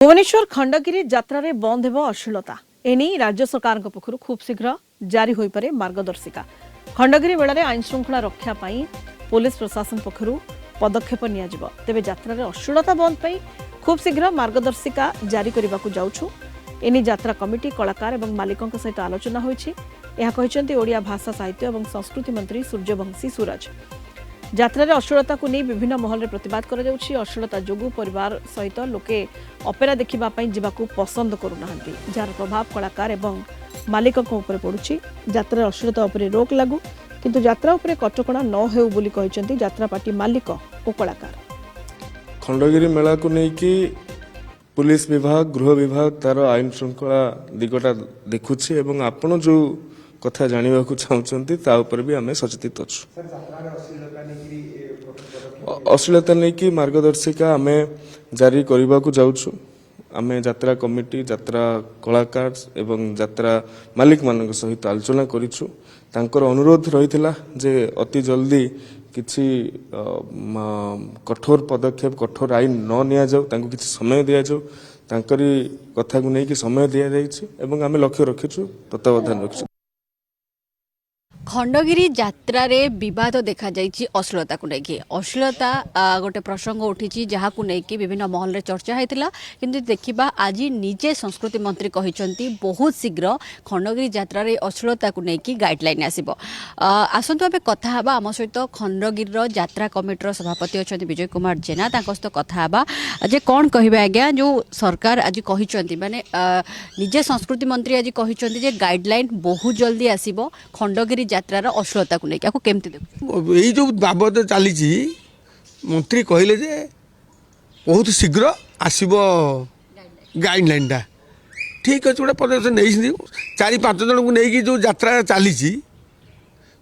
भुवनेश्वर खंडगिरी यात्रा रे बंद हेबो अश्लीलता एनी राज्य सरकार पक्षरु खूब शीघ्र जारी होई पारे मार्गदर्शिका। खंडगिरी मेला रे आईन श्रृंखला रक्षा पाई पुलिस प्रशासन पक्षरु पदक्षेप निया जिवो। तेबे यात्रा रे अश्लीलता बंद पाई खूब शीघ्र मार्गदर्शिका जारी करबाकू जाउछु। एनी यात्रा कमिटी कलाकार एवं मालिकक सहित आलोचना होईछि। यह कहिसेंती ओडिया भाषा साहित्य एवं संस्कृति मंत्री सूर्यवंशी सूरज। यात्रा रे अश्लीलता को नहीं विभिन्न महल रे प्रतिवाद करा जाउछि। अश्लीलता जोगु परिवार सहित लोके ऑपेरा देखिबा पई जिबाकू पसंद करू नाहंती, जार प्रभाव कलाकार एवं मालिकक ऊपर पडुछि। यात्रा रे अश्लीलता ऊपर रोक लागू, किंतु यात्रा ऊपर कटकणा न हेउ बोली कहिसेंती यात्रा पार्टी मालिक और कलाकार। खंडगिरी मेला को लेकिन पुलिस विभाग गृह विभाग तार आईन श्रृंखला दिगटा देखुछि एवं आपण जो कथा जानिबा को चाहउछंती ता ऊपर भी हमें सचेतित अछु। अश्लीलता नहीं कि मार्गदर्शिका आम जारी करने को जाऊँ। आम यात्रा कमिटी यात्रा कलाकार एवं यात्रा मालिक मान सहित आलोचना करूँ। अनुरोध रही जे अति जल्दी किसी कठोर पदक्षेप कठोर आईन न नि जाऊ, किसी समय दि जाऊ। तांकरी कथा को लेकिन समय दि जाए आम लक्ष्य रखीचु तत्वावधान रखीचु। खंडगिरी यात्रा रे विवाद देखा जाइछि अश्लीलता को लेकिन अश्लीलता गोटे प्रसंग उठी जहाँ को लेकिन विभिन्न महल रे चर्चा होता। किंतु देखिबा आज निजे संस्कृति मंत्री कहिसंती बहुत शीघ्र खंडगिरी यात्रा रे अश्लीलता को लेकिन गाइडलाइन आसीबो। आसंतु आबे कथा हबा आम सहित खंडगिरी रो यात्रा कमिटी सभापति अछंती विजय कुमार जेना। तांको सहित कथा हबा जे कोन कहिबा आज्ञा जो सरकार आज कहिसंती माने निजे संस्कृति मंत्री आज कहिसंती जे गाइडलाइन बहुत जल्दी आसीबो खंडगिरी यात्रा अश्लीलता को लेकिन केमती देखो यही जो बाबद चली मंत्री कहले जे बहुत शीघ्र आसब गाइडलाइन टा ठीक अच्छे गोटे पदक्षेप नहीं 4-5 जन को लेकिन जो यात्रा चली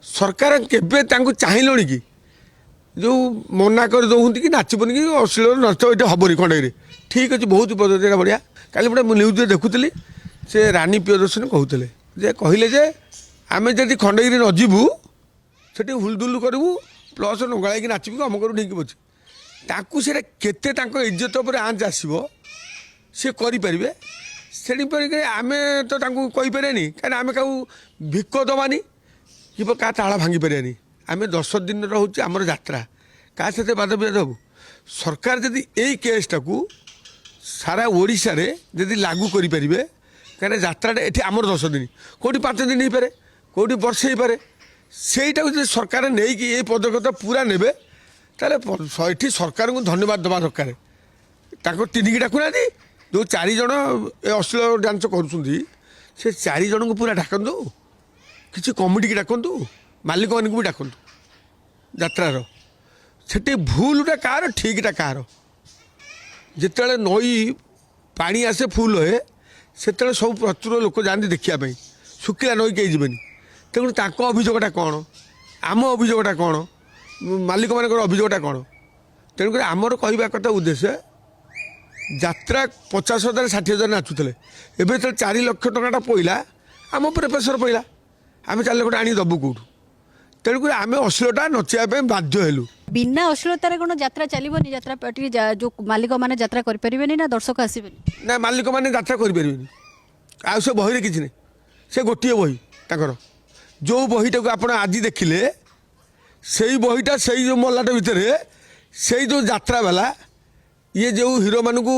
सरकार केबे चाहिए कि जो मना कर दौंती कि नाचबन कि अश्लील नृत्य ये हेनी खंडगिरी ठीक अच्छे बहुत पदक्षेप बढ़िया। काली गोटे न्यूज देखुली से रानी प्रियदर्शनी कहते कहले जे आमे जदि खंडगिरी न जीवु से हुलदुल करूँ प्लस नगाई नाचबू अमुक करूँ ठीक अच्छे ताकू से केते इज्जत उपर आँच आसो सी करें से आम तो कहीपर कहीं आम क्या भिक दबानी कि क्या ताला भांगी पारानी। आम 10 दिन रोचे आमर यात्रा क्या से बाध विवाद हबू। सरकार जदि यही केसटा को सारा ओडिशा रे जदि लागू करें कहीं यात्राटा ये आमर 10 दिन कौटी 5 दिन हो पारे कौटी वर्ष हो पारे सेटा जो सरकार नहीं कि ये पदक्षेप पूरा नेबे ये सरकार को धन्यवाद देवा दरकार। 3 की डाकुना जो 4 जन अश्लील डांस करुँच से 4 जन को पूरा डाकतु किसी कमिटी की डाकतु मालिक मान भी डाकतु यात्रार से भूलटा कार ठीकटा कार जिते नई पानी आसे फुल हुए से सब प्रचुर लोक जाती देखापी शुखिला नई कहीं जीवन तेणु अभियोगटा कौन आम अभियोगटा कौन मालिक मान अभियोगटा कौन तेणुक आमर कहवा कथा उद्देश्य यात्रा 50,000 60,000 नाचुले एवं 4 लाख टका पड़ा आम उपर प्रेसर पड़ा आम 4 लाख आनी दबू कौटू तेणुक आम अश्लीलता नचापी बाध्य हेलु। बिना अश्लीलतार कौन यात्रा चलनी यात्रा पार्टी जो मालिक मैंने यात्रा करें ना दर्शक आसबे ना मालिक मैंने यात्रा करें आ से बही किसी नहीं से गोटे बही तर जो बहीटा को आप आज देखिले से बहीटा से जो मल्लाटा भितर से जो यात्रा वाला ये जो हीरो मान को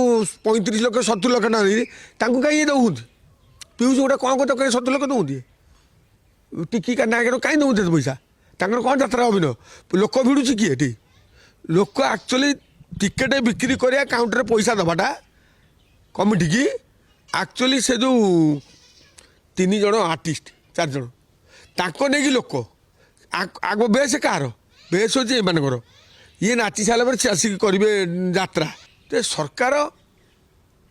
35 लाख 70 लाख ना कहीं ये दौंत पीयूष गोटे कौन कौन कहीं 70 लाख दौंती टिकी नायक कहीं दौंते पैसा कौन यात्रा अभिनय लोक भिड़ुच किए ये लोक एक्चुअली टिकेट बिक्री कर काउंटर पैसा दबाटा कमिटी की एक्चुअली से जो 3 जन आर्टिस्ट 4 जन ताको नहीं लोक आग बेस कार बेस हो ये नाची सारा से आसिक करेंगे यात्रा तो सरकार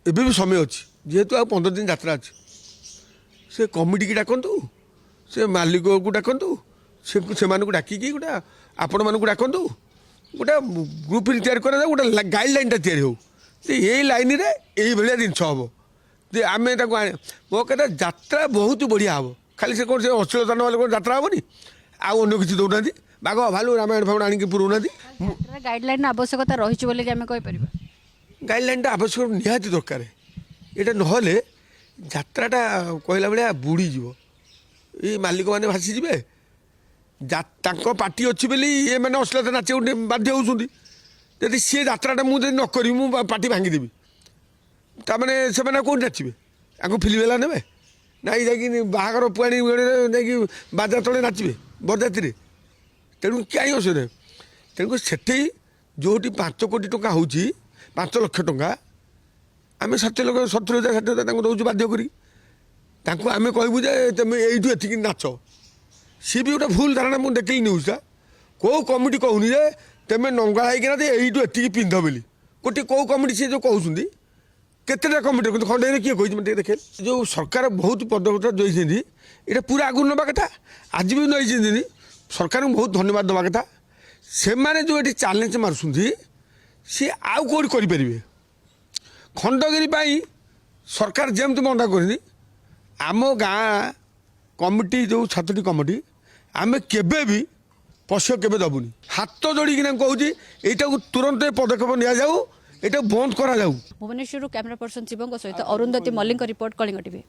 एबे भी समय अच्छी जेहेतु आ 15 दिन यात्रा अच्छी से कमिटी की डाकतु से मालिक को डाकतु से डाकिकी गोटे आपण मानक डाकतु गोटे ग्रुप तैयारी करा गोटे गाइडलाइन तैयारी हो यही लाइन रे यही भाया जिनस हम आम मो कहता यात्रा बहुत बढ़िया हम खाली से कौन से अश्लीलता ना कौन यात्रा हेनी आउ अन्न किसी दौना बाघ भालू रामायण फामायण आनिक पुरौना गाइडलाइन आवश्यकता रही गाइडलाइन आवश्यक निहाती दरकार। এটা নহলে যাত্রাটা কহিলা ভায়া বুড়িଯିବ এই ମାଲିକମାନେ ଭାସିଯିବେ ତାଙ୍କ ପାର୍ଟି ଅଛି ବୋଲି ଏମାନେ ଅଶ୍ଳୀଳତା ନାଚିବାକୁ ବାଧ୍ୟ ହେଉଛନ୍ତି ଯଦି ସିଏ ଯାତ୍ରାଟା ମୁଁ ଯଦି ନ କରିବି ମୁଁ ପାର୍ଟି ଭାଙ୍ଗିଦେବି ତାମାନେ ସେମାନେ କେଉଁଠି ନାଚିବେ ଆଙ୍କୁ ଫିଲ୍ମ ହେଲା ନେବେ ନାଇଁ ଯାଇକି ବାହାଘର ପୁଆଣି ଯାଇକି ବାଜା ତଳେ ନାଚିବେ ବରଯାତ୍ରୀରେ ତେଣୁ କାହିଁ ଅସୁବିଧା ତେଣୁ ସେଠି ଯେଉଁଠି 5 କୋଟି ଟଙ୍କା ହେଉଛି 5 ଲକ୍ଷ ଟଙ୍କା ଆମେ 70,000 60,000 ତାଙ୍କୁ ଦେଉଛୁ ବାଧ୍ୟ କରି ତାଙ୍କୁ ଆମେ କହିବୁ ଯେ ତୁମେ ଏଇଠୁ ଏତିକି ନାଚ ସିଏ ବି ଗୋଟେ ଭୁଲ ଧାରଣା ମୁଁ ଦେଖିଲି ନ୍ୟୁଜ୍ଟା କେଉଁ କମିଟି କହୁନି ଯେ ତୁମେ ନଙ୍ଗଳା ହେଇକିନା ଯେ ଏଇଠୁ ଏତିକି ପିନ୍ଧ ବୋଲି ଗୋଟିଏ କେଉଁ କମିଟି ସିଏ ଯେଉଁ କହୁଛନ୍ତି କେତେଟା କମିଟି କିନ୍ତୁ ଖଣ୍ଡଗିରି କିଏ କହିଛି ମୋତେ ଟିକେ ଦେଖେ ଯେଉଁ ସରକାର ବହୁତ ପଦକ୍ଷେପ ଦେଇଛନ୍ତି ଏଇଟା ପୁରା ଆଗରୁ ନେବା କଥା ଆଜି ବି ନେଇଛନ୍ତି ସରକାରଙ୍କୁ ବହୁତ ଧନ୍ୟବାଦ ଦେବା କଥା ସେମାନେ ଯେଉଁ ଏଠି ଚ୍ୟାଲେଞ୍ଜ ମାରୁଛନ୍ତି ସିଏ ଆଉ କେଉଁଠି କରିପାରିବେ ଖଣ୍ଡଗିରି ପାଇଁ ସରକାର ଯେମିତି ମନା କରିଛନ୍ତି ଆମ ଗାଁ କମିଟି ଯେଉଁ 7ଟି କମିଟି ଆମେ କେବେ ବି ପଶ୍ୟ କେବେ ଦେବୁନି ହାତ ଯୋଡ଼ିକିନା କହୁଛି ଏଇଟାକୁ ତୁରନ୍ତ ପଦକ୍ଷେପ ନିଆଯାଉ ଏଇଟାକୁ ବନ୍ଦ କରାଯାଉ। ଭୁବନେଶ୍ୱରରୁ କ୍ୟାମେରା ପର୍ସନ ଶିବଙ୍କ ସହିତ ଅରୁନ୍ଧତୀ ମଲ୍ଲିକଙ୍କ ରିପୋର୍ଟ କଳିଙ୍ଗ ଟିଭି।